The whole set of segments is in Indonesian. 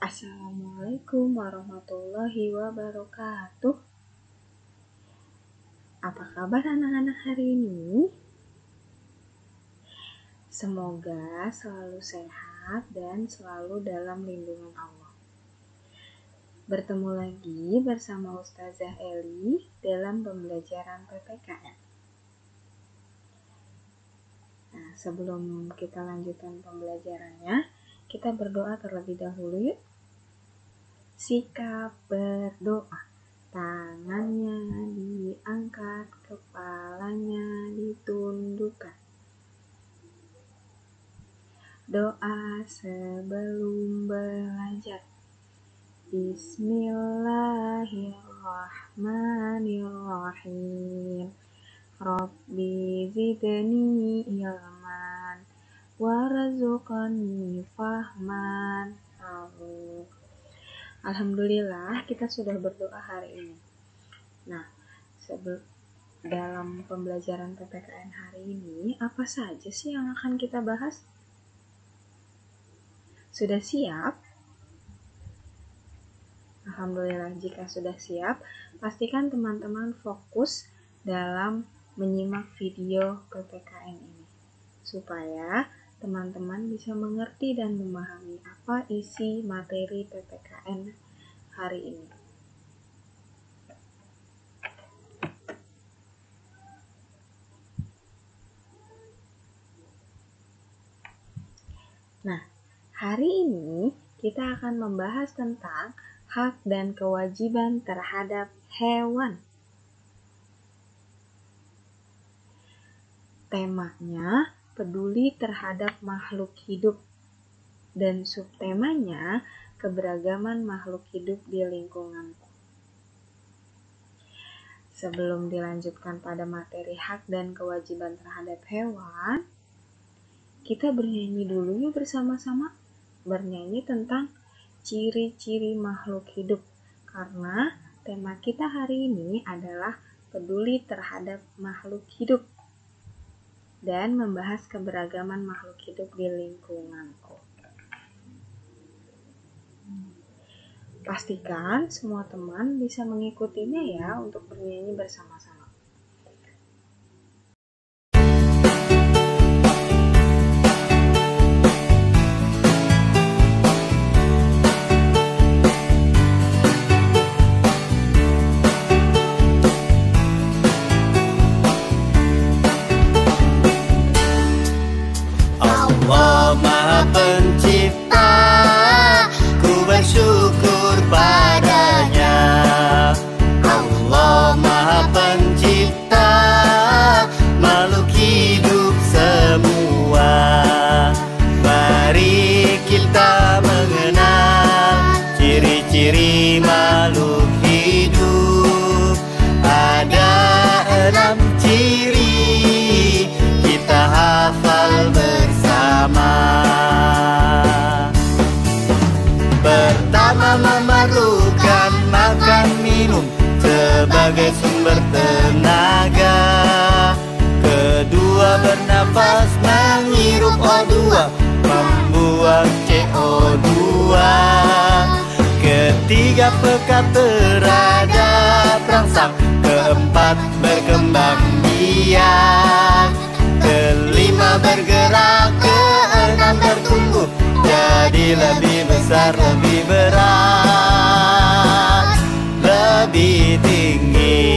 Assalamualaikum warahmatullahi wabarakatuh. Apa kabar anak-anak hari ini? Semoga selalu sehat dan selalu dalam lindungan Allah. Bertemu lagi bersama Ustazah Eli dalam pembelajaran PPKN. Nah, sebelum kita lanjutkan pembelajarannya, kita berdoa terlebih dahulu yuk. Sikap berdoa. Tangannya diangkat, kepalanya ditundukkan. Doa sebelum belajar. Bismillahirrahmanirrahim. Rabbi zidni ilman warzuqni fahman. Alhamdulillah kita sudah berdoa hari ini. Nah, dalam pembelajaran PPKN hari ini, apa saja sih yang akan kita bahas? Sudah siap? Alhamdulillah, jika sudah siap, pastikan teman-teman fokus dalam menyimak video PPKN ini, supaya teman-teman bisa mengerti dan memahami apa isi materi PPKN hari ini. Nah, hari ini kita akan membahas tentang hak dan kewajiban terhadap hewan. Temanya peduli terhadap makhluk hidup dan subtemanya keberagaman makhluk hidup di lingkunganku. Sebelum dilanjutkan pada materi hak dan kewajiban terhadap hewan, kita bernyanyi dulu yuk bersama-sama. Bernyanyi tentang ciri-ciri makhluk hidup, karena tema kita hari ini adalah peduli terhadap makhluk hidup dan membahas keberagaman makhluk hidup di lingkunganku. Pastikan semua teman bisa mengikutinya ya untuk bernyanyi bersama-sama. Allah Maha Pencipta, ku bersyukur padanya. Allah Maha Pencipta, makhluk hidup semua. Mari kita mengenal ciri-ciri makhluk hidup. Ada 6 ciri, kita hafal bersama. Pertama, memerlukan makan minum sebagai sumber tenaga. Kedua, bernafas menghirup O2, membuang CO2. Ketiga, peka terhadap rangsang. Keempat, berkembang biak. Kelima, bergerak. Keenam, bertumbuh jadi lebih besar, lebih berat, lebih tinggi.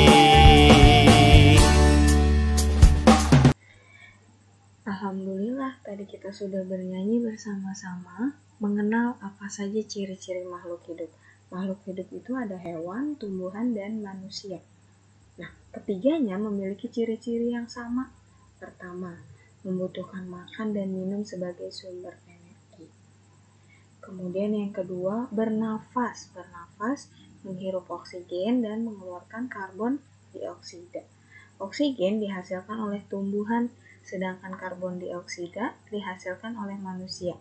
Alhamdulillah, tadi kita sudah bernyanyi bersama-sama mengenal apa saja ciri-ciri makhluk hidup. Makhluk hidup itu ada hewan, tumbuhan, dan manusia. Nah, ketiganya memiliki ciri-ciri yang sama. Pertama, membutuhkan makan dan minum sebagai sumber energi. Kemudian yang kedua, bernafas. Bernafas menghirup oksigen dan mengeluarkan karbon dioksida. Oksigen dihasilkan oleh tumbuhan, sedangkan karbon dioksida dihasilkan oleh manusia.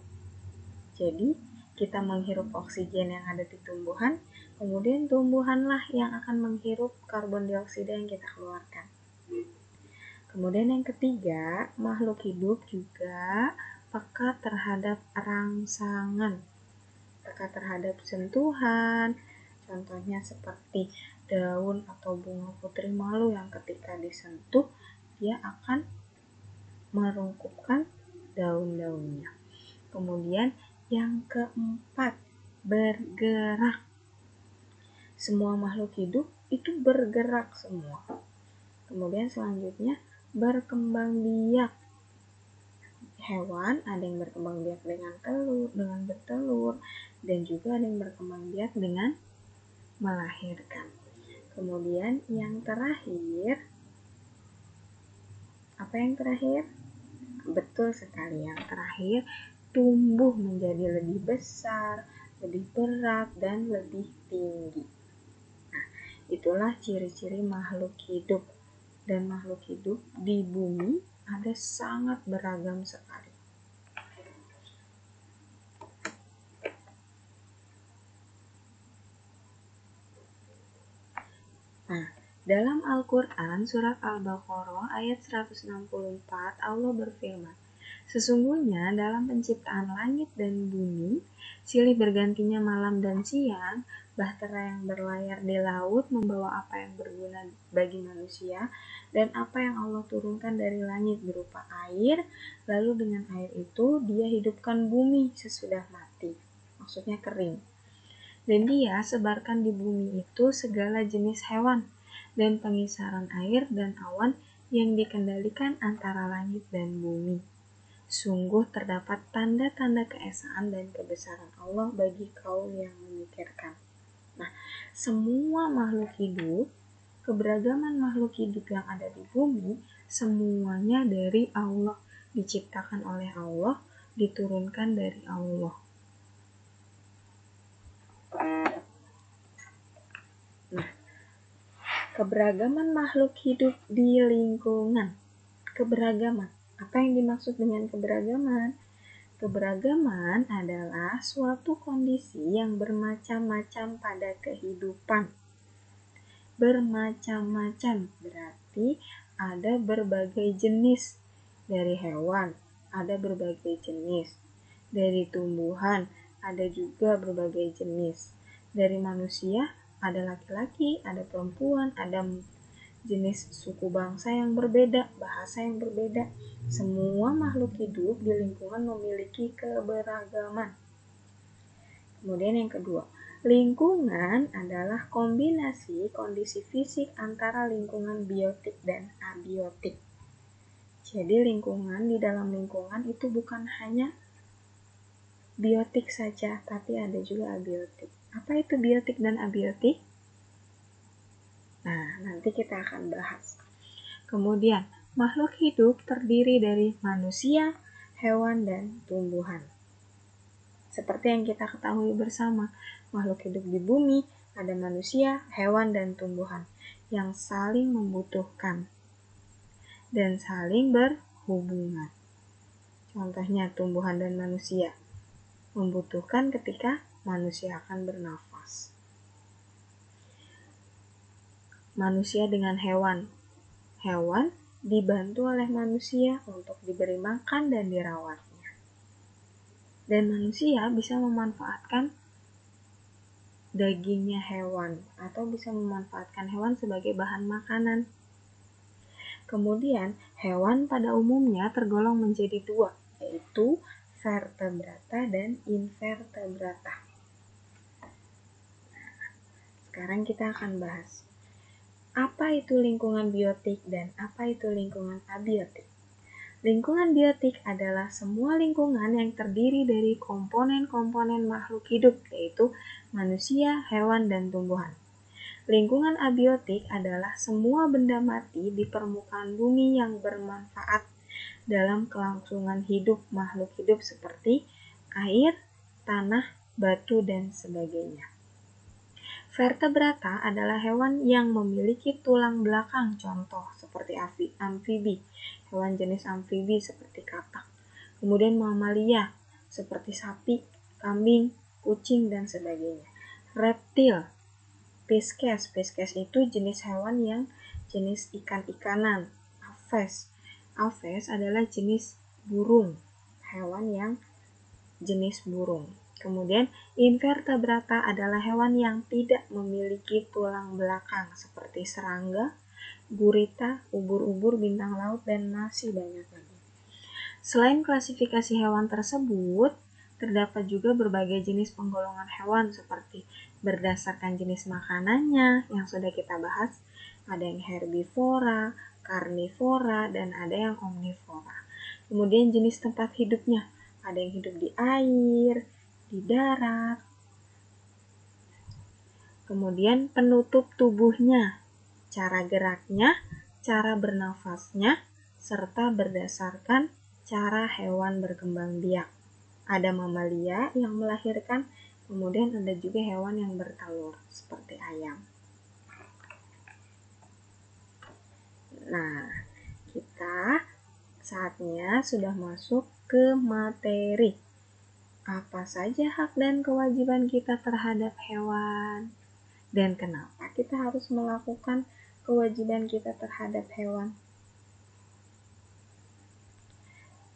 Jadi, kita menghirup oksigen yang ada di tumbuhan, kemudian tumbuhanlah yang akan menghirup karbon dioksida yang kita keluarkan. Kemudian yang ketiga, makhluk hidup juga peka terhadap rangsangan. peka terhadap sentuhan. Contohnya seperti daun atau bunga putri malu yang ketika disentuh dia akan merungkupkan daun-daunnya. Kemudian yang keempat, bergerak. Semua makhluk hidup itu bergerak semua. Kemudian selanjutnya berkembang biak. Hewan ada yang berkembang biak dengan bertelur, dan juga ada yang berkembang biak dengan melahirkan. Kemudian yang terakhir, apa yang terakhir? Betul sekali, yang terakhir tumbuh menjadi lebih besar, lebih berat, dan lebih tinggi. Nah, itulah ciri-ciri makhluk hidup. Dan makhluk hidup di bumi ada sangat beragam sekali. Nah, dalam Al-Quran, surat Al-Baqarah ayat 164, Allah berfirman, sesungguhnya dalam penciptaan langit dan bumi, silih bergantinya malam dan siang, bahtera yang berlayar di laut membawa apa yang berguna bagi manusia, dan apa yang Allah turunkan dari langit berupa air, lalu dengan air itu dia hidupkan bumi sesudah mati, maksudnya kering. Dan dia sebarkan di bumi itu segala jenis hewan dan pengisaran air dan awan yang dikendalikan antara langit dan bumi. Sungguh terdapat tanda-tanda keesaan dan kebesaran Allah bagi kaum yang memikirkan. Nah, semua makhluk hidup, keberagaman makhluk hidup yang ada di bumi, semuanya dari Allah, diciptakan oleh Allah, diturunkan dari Allah. Nah, keberagaman makhluk hidup di lingkungan. Keberagaman. Apa yang dimaksud dengan keberagaman? Keberagaman adalah suatu kondisi yang bermacam-macam pada kehidupan. Bermacam-macam berarti ada berbagai jenis. Dari hewan ada berbagai jenis. Dari tumbuhan ada juga berbagai jenis. Dari manusia ada laki-laki, ada perempuan, ada jenis suku bangsa yang berbeda, bahasa yang berbeda. Semua makhluk hidup di lingkungan memiliki keberagaman. Kemudian yang kedua, lingkungan adalah kombinasi kondisi fisik antara lingkungan biotik dan abiotik. Jadi lingkungan, di dalam lingkungan itu bukan hanya biotik saja, tapi ada juga abiotik. Apa itu biotik dan abiotik? Nah, nanti kita akan bahas. Kemudian, makhluk hidup terdiri dari manusia, hewan, dan tumbuhan. Seperti yang kita ketahui bersama, makhluk hidup di bumi ada manusia, hewan, dan tumbuhan yang saling membutuhkan dan saling berhubungan. Contohnya tumbuhan dan manusia membutuhkan ketika manusia akan bernafas. Manusia dengan hewan. Hewan dibantu oleh manusia untuk diberi makan dan dirawatnya. Dan manusia bisa memanfaatkan dagingnya hewan atau bisa memanfaatkan hewan sebagai bahan makanan. Kemudian, hewan pada umumnya tergolong menjadi dua, yaitu vertebrata dan invertebrata. Sekarang kita akan bahas apa itu lingkungan biotik dan apa itu lingkungan abiotik. Lingkungan biotik adalah semua lingkungan yang terdiri dari komponen-komponen makhluk hidup, yaitu manusia, hewan, dan tumbuhan. Lingkungan abiotik adalah semua benda mati di permukaan bumi yang bermanfaat dalam kelangsungan hidup makhluk hidup seperti air, tanah, batu, dan sebagainya. Vertebrata adalah hewan yang memiliki tulang belakang, contoh seperti amfibi, hewan jenis amfibi seperti katak. Kemudian mamalia seperti sapi, kambing, kucing, dan sebagainya. Reptil, Pisces itu jenis hewan yang jenis ikan-ikanan. Aves adalah jenis burung, hewan yang jenis burung. Kemudian invertebrata adalah hewan yang tidak memiliki tulang belakang seperti serangga, gurita, ubur-ubur, bintang laut, dan masih banyak lagi. Selain klasifikasi hewan tersebut, terdapat juga berbagai jenis penggolongan hewan seperti berdasarkan jenis makanannya yang sudah kita bahas. Ada yang herbivora, karnivora, dan ada yang omnivora. Kemudian jenis tempat hidupnya, ada yang hidup di air, di darat. Kemudian penutup tubuhnya, cara geraknya, cara bernafasnya, serta berdasarkan cara hewan berkembang biak. Ada mamalia yang melahirkan, kemudian ada juga hewan yang bertelur seperti ayam. Nah, kita saatnya sudah masuk ke materi. Apa saja hak dan kewajiban kita terhadap hewan? Dan kenapa kita harus melakukan kewajiban kita terhadap hewan?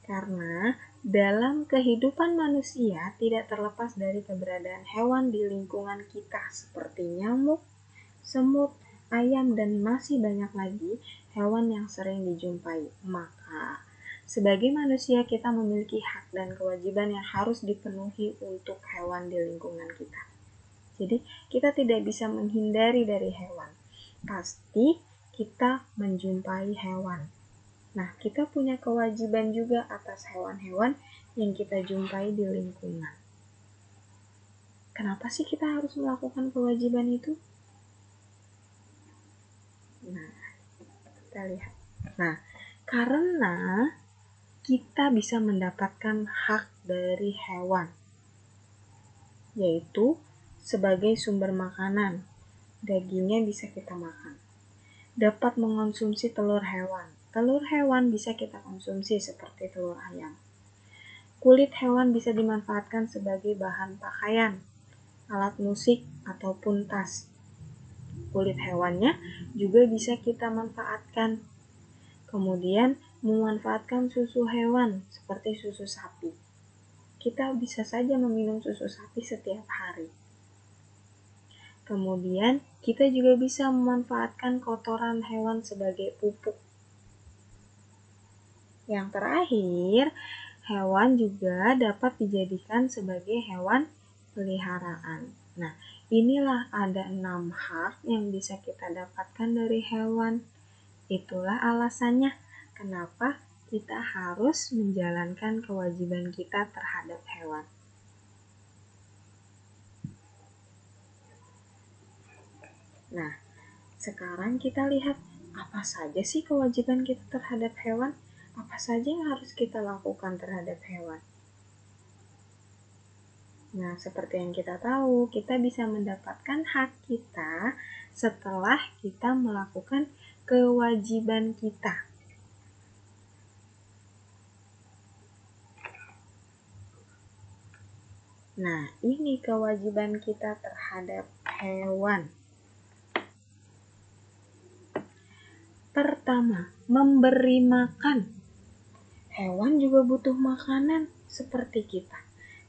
Karena dalam kehidupan manusia tidak terlepas dari keberadaan hewan di lingkungan kita seperti nyamuk, semut, ayam, dan masih banyak lagi hewan yang sering dijumpai. Maka, sebagai manusia kita memiliki hak dan kewajiban yang harus dipenuhi untuk hewan di lingkungan kita. Jadi, kita tidak bisa menghindari dari hewan. Pasti kita menjumpai hewan. Nah, kita punya kewajiban juga atas hewan-hewan yang kita jumpai di lingkungan. Kenapa sih kita harus melakukan kewajiban itu? Nah, kita lihat. Nah, karena kita bisa mendapatkan hak dari hewan, yaitu sebagai sumber makanan. Dagingnya bisa kita makan. Dapat mengonsumsi telur hewan. Telur hewan bisa kita konsumsi seperti telur ayam. Kulit hewan bisa dimanfaatkan sebagai bahan pakaian, alat musik, ataupun tas. Kulit hewannya juga bisa kita manfaatkan. Kemudian memanfaatkan susu hewan seperti susu sapi. Kita bisa saja meminum susu sapi setiap hari. Kemudian kita juga bisa memanfaatkan kotoran hewan sebagai pupuk. Yang terakhir, hewan juga dapat dijadikan sebagai hewan peliharaan. Nah, inilah ada 6 hak yang bisa kita dapatkan dari hewan. Itulah alasannya kenapa kita harus menjalankan kewajiban kita terhadap hewan. Nah, sekarang kita lihat apa saja sih kewajiban kita terhadap hewan? Apa saja yang harus kita lakukan terhadap hewan? Nah, seperti yang kita tahu, kita bisa mendapatkan hak kita setelah kita melakukan kewajiban kita. Nah, ini kewajiban kita terhadap hewan. Pertama, memberi makan. Hewan juga butuh makanan seperti kita.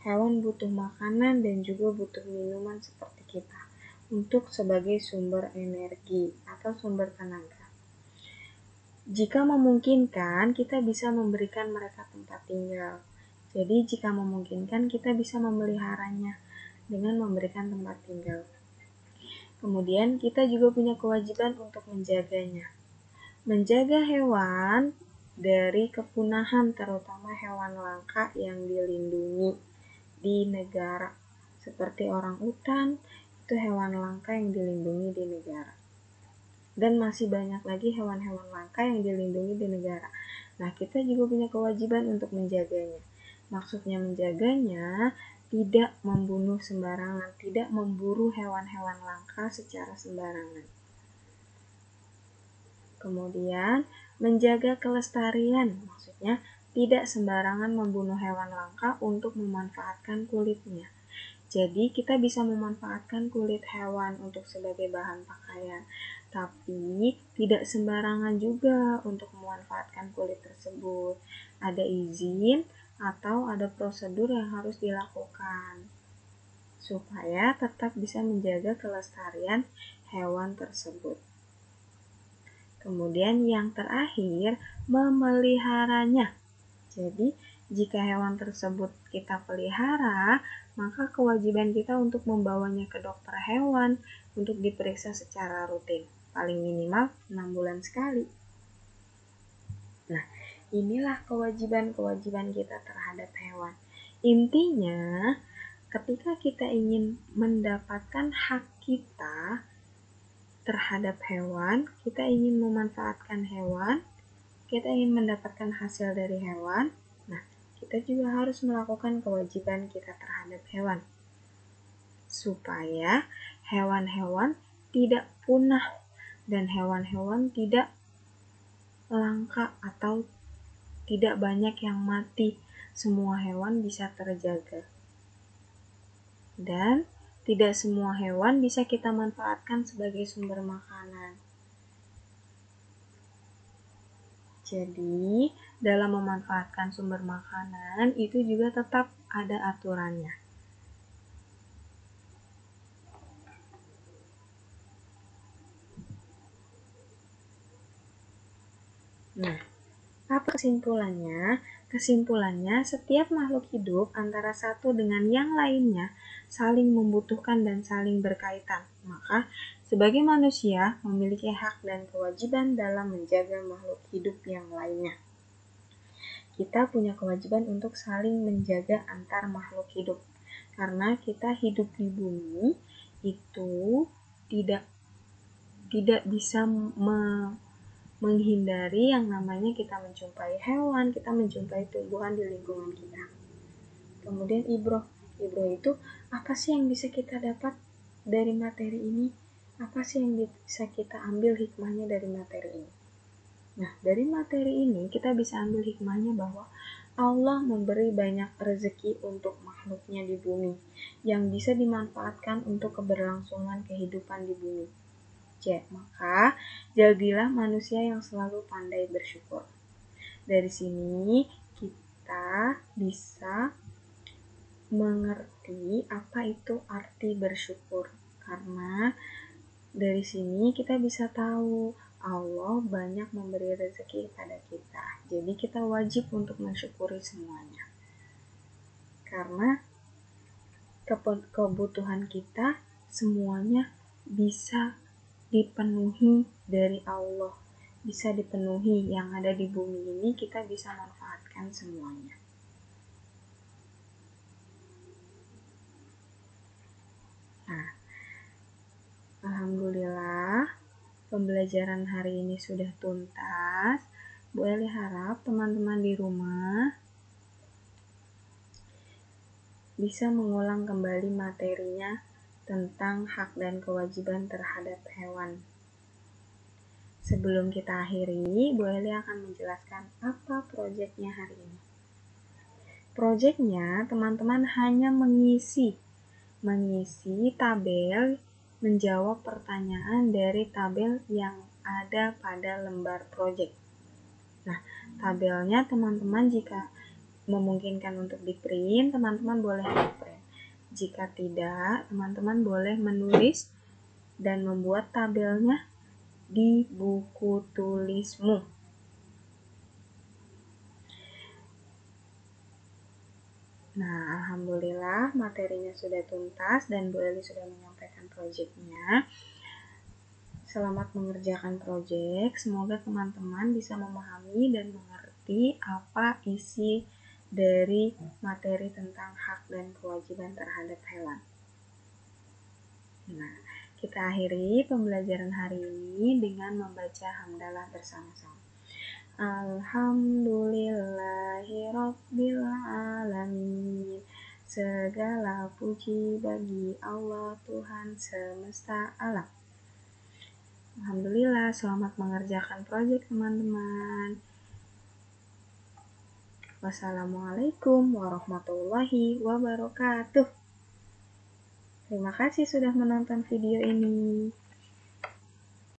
Hewan butuh makanan dan juga butuh minuman seperti kita untuk sebagai sumber energi atau sumber tenaga. Jika memungkinkan, kita bisa memberikan mereka tempat tinggal. Jadi, jika memungkinkan, kita bisa memeliharanya dengan memberikan tempat tinggal. Kemudian, kita juga punya kewajiban untuk menjaganya. Menjaga hewan dari kepunahan, terutama hewan langka yang dilindungi di negara. Seperti orangutan, itu hewan langka yang dilindungi di negara. Dan masih banyak lagi hewan-hewan langka yang dilindungi di negara. Nah, kita juga punya kewajiban untuk menjaganya. Maksudnya menjaganya tidak membunuh sembarangan, tidak memburu hewan-hewan langka secara sembarangan. Kemudian, menjaga kelestarian, maksudnya tidak sembarangan membunuh hewan langka untuk memanfaatkan kulitnya. Jadi, kita bisa memanfaatkan kulit hewan untuk sebagai bahan pakaian, tapi tidak sembarangan juga untuk memanfaatkan kulit tersebut. Ada izin atau ada prosedur yang harus dilakukan. supaya tetap bisa menjaga kelestarian hewan tersebut. Kemudian yang terakhir, memeliharanya. Jadi, jika hewan tersebut kita pelihara, maka kewajiban kita untuk membawanya ke dokter hewan untuk diperiksa secara rutin, paling minimal 6 bulan sekali. Nah, inilah kewajiban-kewajiban kita terhadap hewan. Intinya, ketika kita ingin mendapatkan hak kita terhadap hewan, kita ingin memanfaatkan hewan, kita ingin mendapatkan hasil dari hewan, nah kita juga harus melakukan kewajiban kita terhadap hewan supaya hewan-hewan tidak punah dan hewan-hewan tidak langka atau tidak banyak yang mati. Semua hewan bisa terjaga dan tidak semua hewan bisa kita manfaatkan sebagai sumber makanan. Jadi, dalam memanfaatkan sumber makanan itu juga tetap ada aturannya. Nah, apa kesimpulannya? Kesimpulannya, setiap makhluk hidup antara satu dengan yang lainnya saling membutuhkan dan saling berkaitan. Maka, sebagai manusia memiliki hak dan kewajiban dalam menjaga makhluk hidup yang lainnya. Kita punya kewajiban untuk saling menjaga antar makhluk hidup. Karena kita hidup di bumi itu tidak bisa menghindari yang namanya kita menjumpai hewan, kita menjumpai tumbuhan di lingkungan kita. Kemudian ibroh itu apa sih yang bisa kita dapat dari materi ini? Apa sih yang bisa kita ambil hikmahnya dari materi ini? Nah, dari materi ini kita bisa ambil hikmahnya bahwa Allah memberi banyak rezeki untuk makhluknya di bumi yang bisa dimanfaatkan untuk keberlangsungan kehidupan di bumi. Maka jadilah manusia yang selalu pandai bersyukur. Dari sini kita bisa mengerti apa itu arti bersyukur. Karena dari sini kita bisa tahu Allah banyak memberi rezeki kepada kita. Jadi kita wajib untuk mensyukuri semuanya. Karena kebutuhan kita semuanya bisa dipenuhi dari Allah, bisa dipenuhi. Yang ada di bumi ini kita bisa manfaatkan semuanya. Nah, alhamdulillah pembelajaran hari ini sudah tuntas. Bu Eli harap teman-teman di rumah bisa mengulang kembali materinya tentang hak dan kewajiban terhadap hewan. Sebelum kita akhiri, Bu Eli akan menjelaskan apa proyeknya hari ini. Proyeknya, teman-teman hanya mengisi tabel, menjawab pertanyaan dari tabel yang ada pada lembar proyek. Nah, tabelnya teman-teman jika memungkinkan untuk di-print, teman-teman boleh di-print. Jika tidak, teman-teman boleh menulis dan membuat tabelnya di buku tulismu. Nah, alhamdulillah materinya sudah tuntas dan Bu Eli sudah menyampaikan proyeknya. Selamat mengerjakan proyek. Semoga teman-teman bisa memahami dan mengerti apa isi dari materi tentang hak dan kewajiban terhadap hewan. Nah, kita akhiri pembelajaran hari ini dengan membaca hamdalah bersama-sama. Alhamdulillahirabbil alamin. Segala puji bagi Allah Tuhan semesta alam. Alhamdulillah, selamat mengerjakan proyek teman-teman. Wassalamualaikum warahmatullahi wabarakatuh. Terima kasih sudah menonton video ini.